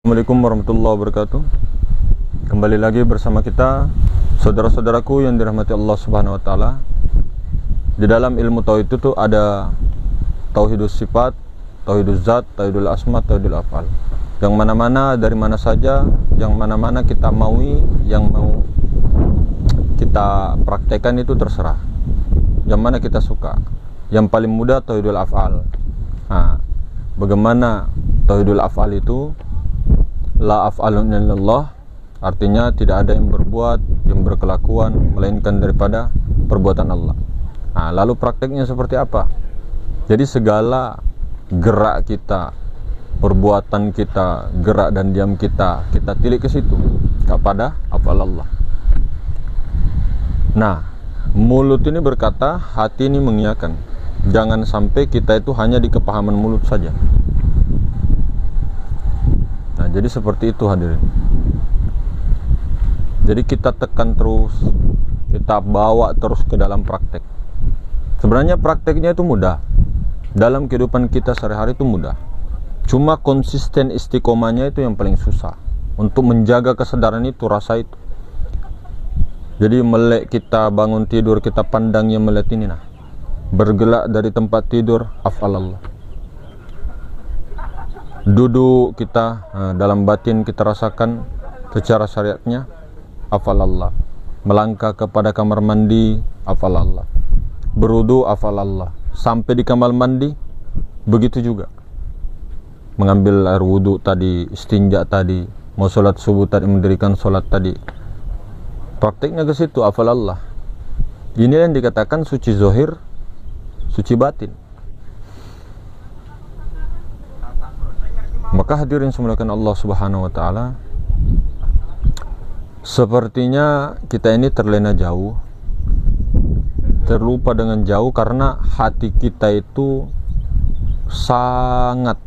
Assalamualaikum warahmatullahi wabarakatuh. Kembali lagi bersama kita, saudara-saudaraku yang dirahmati Allah Subhanahu wa taala. Di dalam ilmu tauhid itu ada tauhidus sifat, tauhiduz zat, tauhidul asma, tauhidul afal. Yang mana-mana dari mana saja, yang mana-mana kita maui, yang mau kita praktekkan itu terserah. Yang mana kita suka. Yang paling mudah tauhidul afal. Nah, bagaimana tauhidul afal itu? La af'alun illallah, artinya tidak ada yang berbuat, yang berkelakuan melainkan daripada perbuatan Allah. Nah, lalu prakteknya seperti apa? Jadi segala gerak kita, perbuatan kita, gerak dan diam kita tilik ke situ, kepada af'al Allah. Nah, mulut ini berkata, hati ini mengiyakan. Jangan sampai kita itu hanya di kepahaman mulut saja. Nah, jadi seperti itu hadirin. Jadi kita tekan terus, kita bawa terus ke dalam praktek. Sebenarnya prakteknya itu mudah. Dalam kehidupan kita sehari-hari itu mudah. Cuma konsisten istiqomahnya itu yang paling susah. Untuk menjaga kesadaran itu, rasa itu. Jadi melek kita bangun tidur, kita pandangnya melihat ini nah. Bergelak dari tempat tidur, af'al Allah. Duduk kita dalam batin kita rasakan secara syariatnya afal Allah. Melangkah kepada kamar mandi afal Allah. Berudu afal Allah. Sampai di kamar mandi begitu juga. Mengambil air wudu tadi, istinja tadi, mau sholat subuh tadi, mendirikan sholat tadi. Praktiknya ke situ afal Allah. Ini yang dikatakan suci zohir, suci batin. Maka hadirin semuanya Allah Subhanahu wa taala, sepertinya kita ini terlena jauh, terlupa dengan jauh karena hati kita itu sangat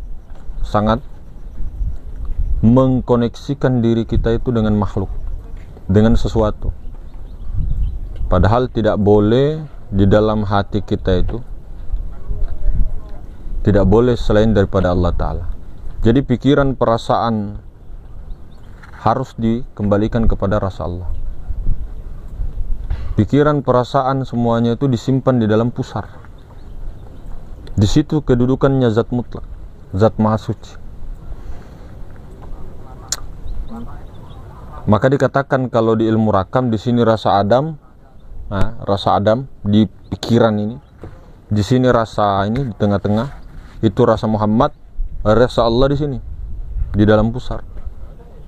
mengkoneksikan diri kita itu dengan makhluk, dengan sesuatu. Padahal tidak boleh di dalam hati kita itu, tidak boleh selain daripada Allah Ta'ala. Jadi pikiran, perasaan harus dikembalikan kepada rasa Allah. Pikiran, perasaan semuanya itu disimpan di dalam pusar. Di situ kedudukannya zat mutlak, zat maha suci. Maka dikatakan kalau di ilmu rakam di sini rasa Adam, rasa Adam di pikiran ini. Di sini rasa ini di tengah-tengah, itu rasa Muhammad. Rasa Allah di sini, di dalam pusar.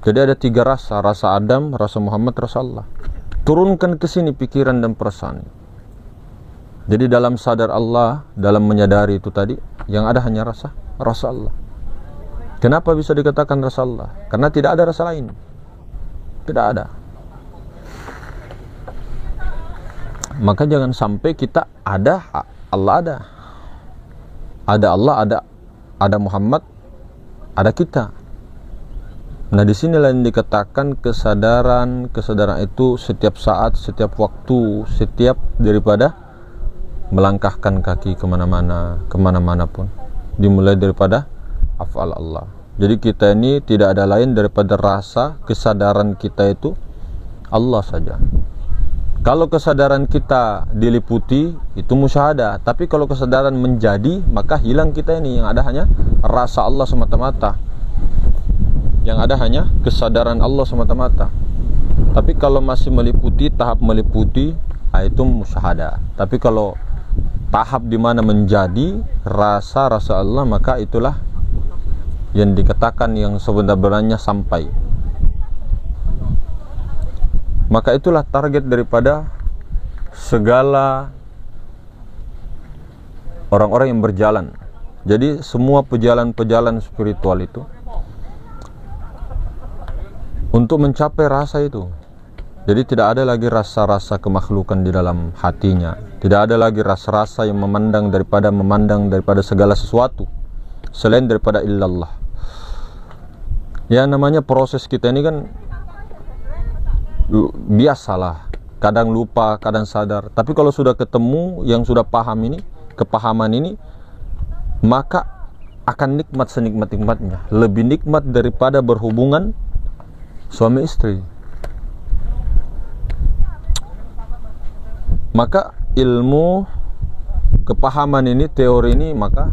Jadi ada 3 rasa: rasa Adam, rasa Muhammad, rasa Allah. Turunkan ke sini pikiran dan perasaan. Jadi dalam sadar Allah, dalam menyadari itu tadi, yang ada hanya rasa Allah. Kenapa bisa dikatakan rasa Allah? Karena tidak ada rasa lain. Tidak ada. Maka jangan sampai kita ada Allah ada. Ada Allah, ada Muhammad, ada kita. Nah, disinilah yang dikatakan kesadaran itu setiap saat, setiap waktu, setiap daripada melangkahkan kaki kemana-mana pun, dimulai daripada af'al Allah. Jadi kita ini tidak ada lain daripada rasa kesadaran kita itu Allah saja. Kalau kesadaran kita diliputi, itu musyahadah. Tapi kalau kesadaran menjadi, maka hilang kita ini. Yang ada hanya rasa Allah semata-mata. Yang ada hanya kesadaran Allah semata-mata. Tapi kalau masih meliputi, tahap meliputi, itu musyahadah. Tapi kalau tahap di mana menjadi rasa Allah, maka itulah yang dikatakan yang sebenarnya sampai. Maka itulah target daripada segala orang-orang yang berjalan. Jadi semua pejalan-pejalan spiritual itu untuk mencapai rasa itu. Jadi tidak ada lagi rasa-rasa kemakhlukan di dalam hatinya. Tidak ada lagi rasa-rasa yang memandang daripada segala sesuatu selain daripada illallah. Ya, namanya proses kita ini kan biasalah, kadang lupa, kadang sadar. Tapi kalau sudah ketemu yang sudah paham ini, kepahaman ini, maka akan nikmat senikmat-nikmatnya, lebih nikmat daripada berhubungan suami istri. Maka ilmu kepahaman ini, teori ini, maka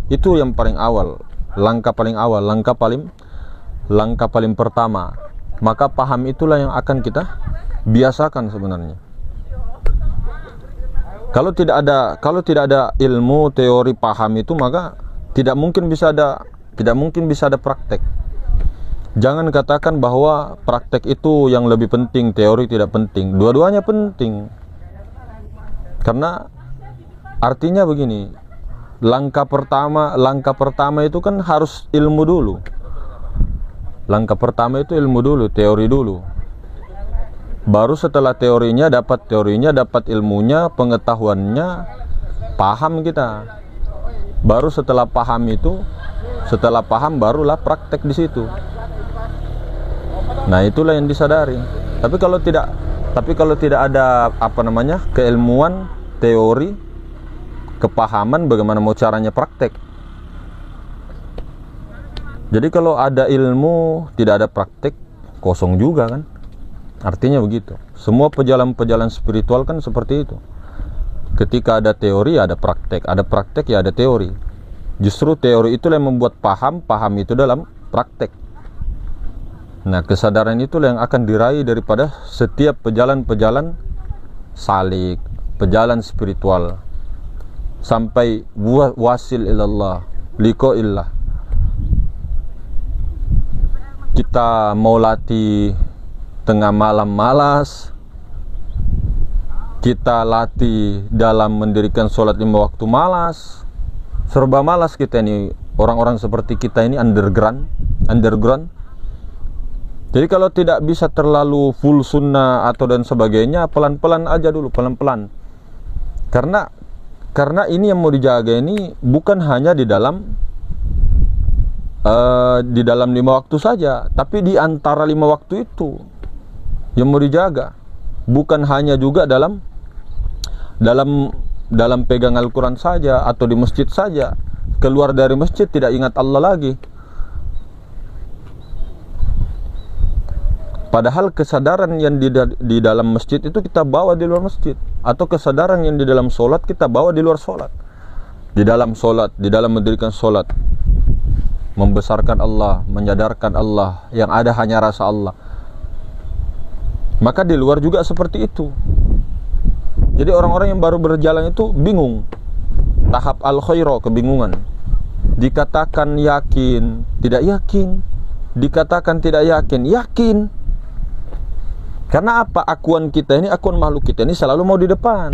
itu yang paling awal, langkah paling awal, langkah paling pertama. Maka paham itulah yang akan kita biasakan sebenarnya. Kalau tidak ada ilmu, teori, paham itu, maka tidak mungkin bisa ada praktek. Jangan katakan bahwa praktek itu yang lebih penting, teori tidak penting. Dua-duanya penting. Karena artinya begini, langkah pertama itu kan harus ilmu dulu. Langkah pertama itu ilmu dulu, teori dulu. Baru setelah teorinya, dapat ilmunya, pengetahuannya, paham kita. Baru setelah paham barulah praktek di situ. Nah, itulah yang disadari. Tapi kalau tidak ada keilmuan, teori, kepahaman, bagaimana mau caranya praktek? Jadi kalau ada ilmu, tidak ada praktek, kosong juga kan? Artinya begitu. Semua pejalan spiritual kan seperti itu. Ketika ada teori, ada praktek ya ada teori. Justru teori itulah yang membuat paham itu dalam praktek. Nah, kesadaran itulah yang akan diraih daripada setiap pejalan salik, pejalan spiritual, sampai wasil ilallah, liqa'illah. Kita mau latih tengah malam malas, kita latih dalam mendirikan sholat 5 waktu malas, serba malas kita ini. Orang-orang seperti kita ini underground. Jadi kalau tidak bisa terlalu full sunnah atau dan sebagainya, pelan-pelan aja dulu, pelan-pelan. Karena ini yang mau dijaga ini bukan hanya di dalam 5 waktu saja, tapi di antara 5 waktu itu yang mau dijaga. Bukan hanya juga dalam pegang Al-Quran saja atau di masjid saja. Keluar dari masjid tidak ingat Allah lagi. Padahal kesadaran yang di dalam masjid itu kita bawa di luar masjid, atau kesadaran yang di dalam solat kita bawa di luar solat. Di dalam solat, di dalam mendirikan solat, membesarkan Allah, menyadarkan Allah, yang ada hanya rasa Allah. Maka di luar juga seperti itu. Jadi orang-orang yang baru berjalan itu bingung. Tahap al-khaira, kebingungan. Dikatakan yakin, tidak yakin. Dikatakan tidak yakin, yakin. Karena apa? Akuan kita ini, akuan makhluk kita ini selalu mau di depan.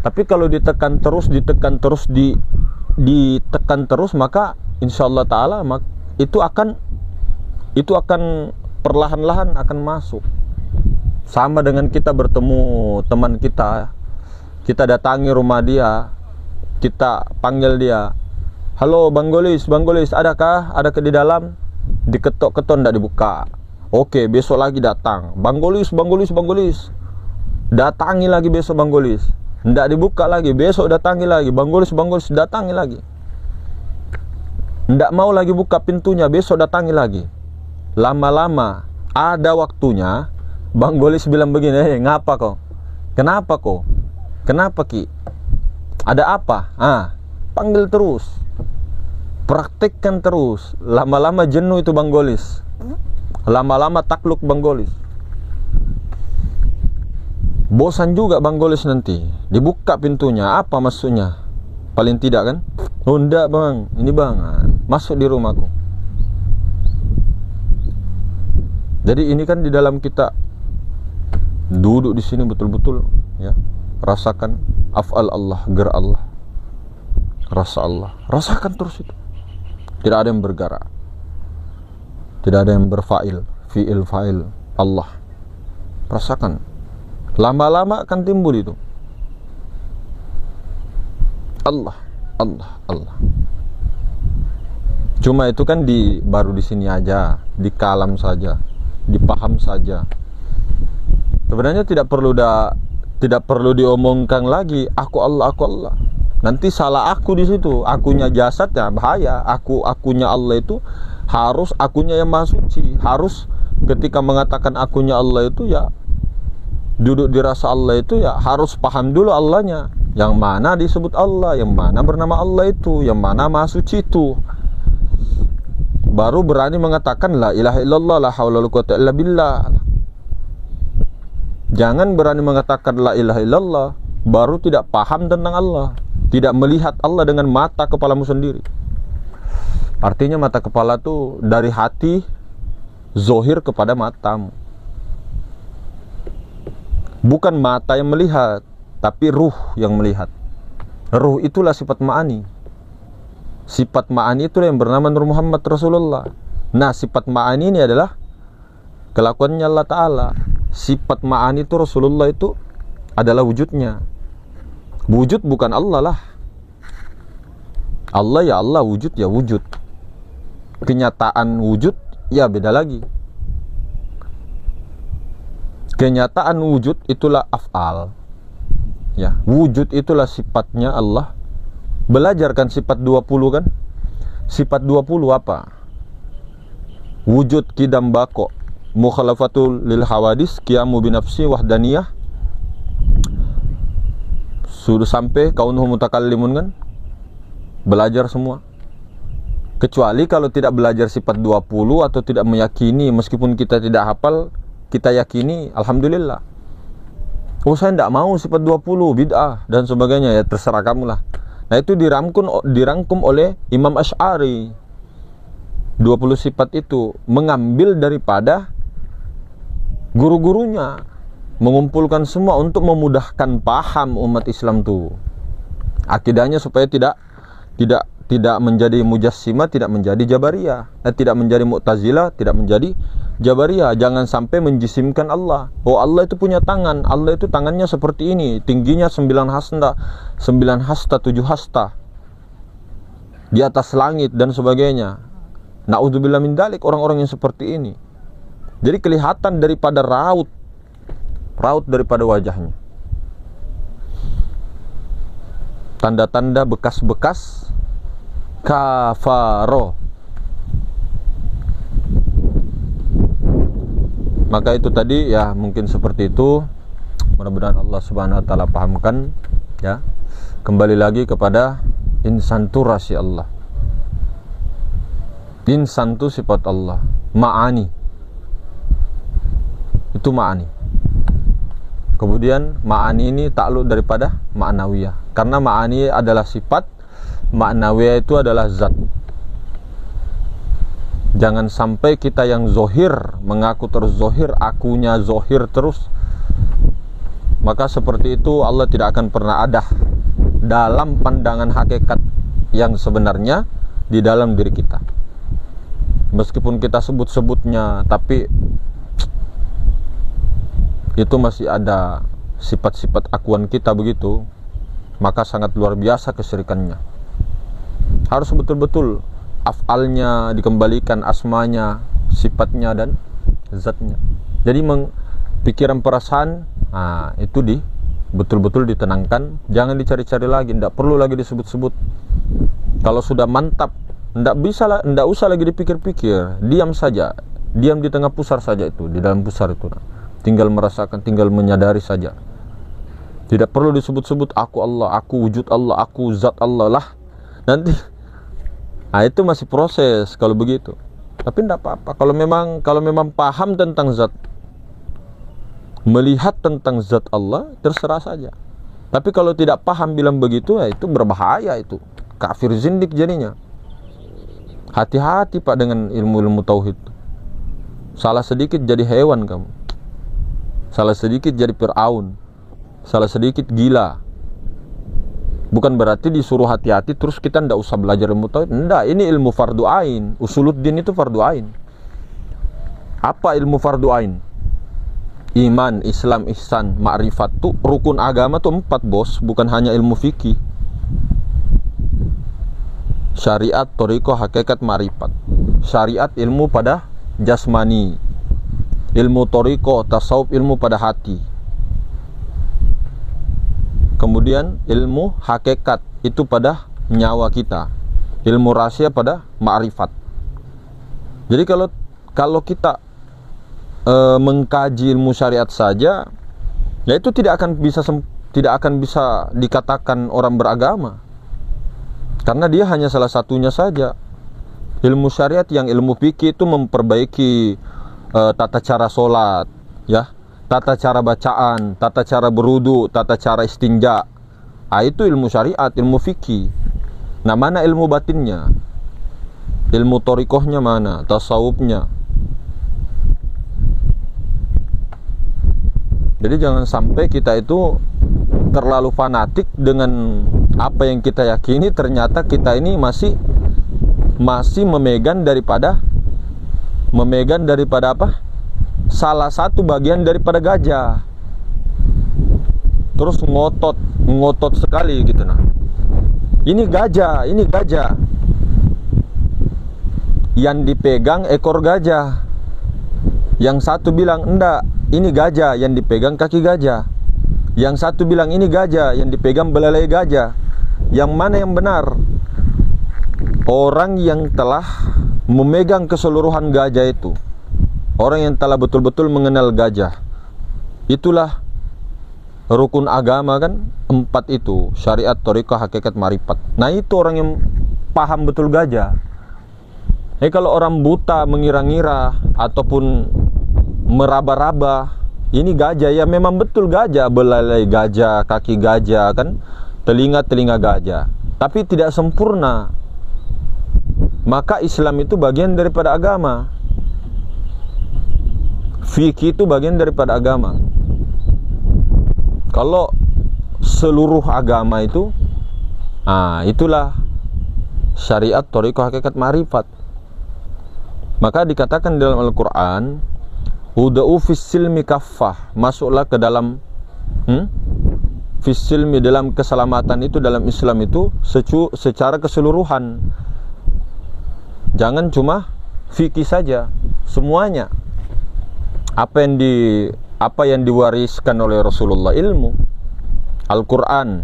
Tapi kalau ditekan terus, maka insyaallah ta'ala itu akan perlahan-lahan akan masuk. Sama dengan kita bertemu teman kita datangi rumah dia, kita panggil dia, halo Bang Golis, adakah di dalam? Diketok-ketok tidak dibuka. Oke, besok lagi datang, Bang Golis, datangi lagi besok Bang Golis, tidak dibuka lagi, besok datangi lagi, Bang Golis, datangi lagi, tidak mau lagi buka pintunya, besok datangi lagi. Lama-lama ada waktunya Bang Golis bilang begini, ngapa kok? Kenapa kok? Kenapa Ki? Ada apa? Panggil terus, praktekkan terus. Lama-lama jenuh itu Bang Golis, lama-lama takluk Bang Golis, bosan juga Bang Golis. Nanti dibuka pintunya, apa maksudnya? Paling tidak kan? Oh enggak Bang, ini Bang, masuk di rumahku. Jadi ini kan di dalam kita duduk di sini betul-betul ya, rasakan af'al Allah, gerak Allah, rasa Allah, rasakan terus itu. Tidak ada yang bergerak, tidak ada yang berfa'il, fi'il fa'il Allah. Rasakan. Lama-lama akan timbul itu. Allah. Cuma itu kan baru di sini aja, di kalam saja, dipaham saja. Sebenarnya tidak perlu diomongkan lagi aku Allah. Nanti salah aku di situ, akunya jasad ya bahaya. Akunya Allah itu harus akunya yang maha suci. Harus ketika mengatakan akunya Allah itu ya duduk di rasa Allah itu ya harus paham dulu Allahnya. Yang mana disebut Allah, yang mana bernama Allah itu, yang mana maha suci itu. Baru berani mengatakan la ilaha illallah, la haula wala quwwata illa billah. Jangan berani mengatakan la ilaha illallah baru tidak paham tentang Allah, tidak melihat Allah dengan mata kepalamu sendiri. Artinya mata kepala itu dari hati zohir kepada matamu. Bukan mata yang melihat, tapi ruh yang melihat. Ruh itulah sifat ma'ani. Sifat ma'ani itulah yang bernama Nur Muhammad Rasulullah. Nah, sifat ma'ani ini adalah kelakuannya Allah Ta'ala. Sifat ma'ani itu Rasulullah itu adalah wujudnya. Wujud bukan Allah lah. Allah ya Allah, wujud ya wujud. Kenyataan wujud ya beda lagi. Kenyataan wujud itulah af'al. Ya, wujud itulah sifatnya Allah. Belajarkan sifat 20 kan? Sifat 20 apa? Wujud kidam bako, mukhalafatul lil hawadis, qiyamu binafsi wahdaniyah. Sudah sampai kaunuhu mutakallimun kan? Belajar semua. Kecuali kalau tidak belajar sifat 20 atau tidak meyakini, meskipun kita tidak hafal, kita yakini, alhamdulillah. Oh, saya tidak mau sifat 20, bid'ah dan sebagainya, ya terserah kamu lah. Nah, itu dirangkum oleh Imam Asy'ari. 20 sifat itu mengambil daripada guru-gurunya, mengumpulkan semua untuk memudahkan paham umat Islam tuh. Akidahnya supaya tidak menjadi mujassimah, tidak menjadi jabariyah, tidak menjadi mu'tazilah, tidak menjadi jabariyah. Jangan sampai menjisimkan Allah. Oh, Allah itu punya tangan, Allah itu tangannya seperti ini, tingginya 9 hasta, 7 hasta, di atas langit dan sebagainya. Na'udzubillah min dzalik, orang-orang yang seperti ini. Jadi kelihatan daripada raut daripada wajahnya, tanda-tanda bekas-bekas kafaro. Maka itu tadi ya, mungkin seperti itu. Mudah-mudahan Allah Subhanahu wa taala pahamkan ya. Kembali lagi kepada insan tu rasi Allah. Insan tu sifat Allah, ma'ani. Itu ma'ani. Kemudian ma'ani ini takluk daripada ma'nawiyah. Karena ma'ani adalah sifat, ma'nawiyah itu adalah zat. Jangan sampai kita yang zohir mengaku terus zohir, akunya zohir terus. Maka seperti itu Allah tidak akan pernah ada dalam pandangan hakikat yang sebenarnya di dalam diri kita. Meskipun kita sebut-sebutnya, tapi itu masih ada sifat-sifat akuan kita begitu, maka sangat luar biasa kesyirikannya. Harus betul-betul af'alnya dikembalikan, asmanya, sifatnya dan zatnya. Jadi pikiran perasaan, itu betul-betul ditenangkan, jangan dicari-cari lagi, tidak perlu lagi disebut-sebut. Kalau sudah mantap, tidak usah lagi dipikir-pikir, diam saja, diam di tengah pusar saja itu, di dalam pusar itu. Tinggal merasakan, tinggal menyadari saja. Tidak perlu disebut-sebut aku Allah, aku wujud Allah, aku zat Allah lah. Nanti itu masih proses kalau begitu. Tapi tidak apa-apa. Kalau memang paham tentang zat, melihat tentang zat Allah, terserah saja. Tapi kalau tidak paham bilang begitu, itu berbahaya, itu kafir zindik jadinya. Hati-hati Pak dengan ilmu-ilmu tauhid. Salah sedikit jadi hewan kamu. Salah sedikit jadi Fir'aun. Salah sedikit gila. Bukan berarti disuruh hati-hati terus kita tidak usah belajar ilmu tauhid. Tidak, ini ilmu fardu ain. Usuluddin itu fardu ain. Apa ilmu fardu ain? Iman, Islam, ihsan, ma'rifat. Tuh rukun agama tuh 4 bos, bukan hanya ilmu fikih. Syariat, thariqah, hakikat, ma'rifat. Syariat ilmu pada jasmani, ilmu thariqah, tasawuf ilmu pada hati. Kemudian ilmu hakikat, itu pada nyawa kita, ilmu rahasia pada ma'rifat. Jadi kalau kita mengkaji ilmu syariat saja, ya itu tidak akan bisa dikatakan orang beragama, karena dia hanya salah satunya saja. Ilmu syariat yang ilmu fikih itu memperbaiki tata cara sholat, ya, tata cara bacaan, tata cara berudu, tata cara istinja. Itu ilmu syariat, ilmu fikih. Nah, mana ilmu batinnya? Ilmu torikohnya mana? Tasawufnya? Jadi jangan sampai kita itu terlalu fanatik dengan apa yang kita yakini, ternyata kita ini masih memegang daripada apa? Salah satu bagian daripada gajah. Terus ngotot sekali gitu. Nah, ini gajah. Yang dipegang ekor gajah. Yang satu bilang enggak, ini gajah, yang dipegang kaki gajah. Yang satu bilang ini gajah, yang dipegang belalai gajah. Yang mana yang benar? Orang yang telah memegang keseluruhan gajah itu, orang yang telah betul-betul mengenal gajah, itulah rukun agama kan, 4 itu, syariat, thariqah, hakikat, marifat. Nah, itu orang yang paham betul gajah. Kalau orang buta mengira-ngira ataupun meraba-raba, ini gajah, ya memang betul gajah, belalai gajah, kaki gajah kan, telinga gajah, tapi tidak sempurna. Maka Islam itu bagian daripada agama, fikih itu bagian daripada agama. Kalau seluruh agama itu, itulah syariat, thariqah, hakikat, marifat. Maka dikatakan dalam Al-Quran, uda'u fis silmi kaffah, masuklah ke dalam fis silmi, dalam keselamatan itu, dalam Islam itu secara keseluruhan. Jangan cuma fikih saja, semuanya. Apa yang diwariskan oleh Rasulullah, ilmu, Al-Quran,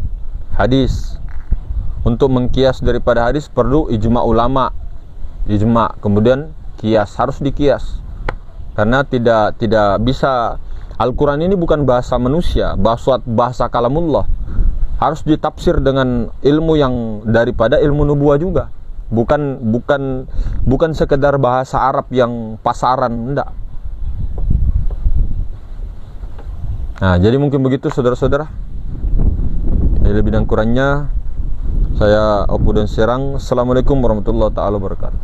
hadis. Untuk mengkias daripada hadis perlu ijma ulama, kemudian kias, harus dikias. Karena tidak bisa, Al-Quran ini bukan bahasa manusia, bahasa kalamullah. Harus ditafsir dengan ilmu yang daripada ilmu nubuah juga. Bukan sekedar bahasa Arab yang pasaran, enggak. Nah, jadi mungkin begitu saudara-saudara. Lebih dan kurangnya saya Opu dan Serang. Assalamualaikum warahmatullahi wabarakatuh.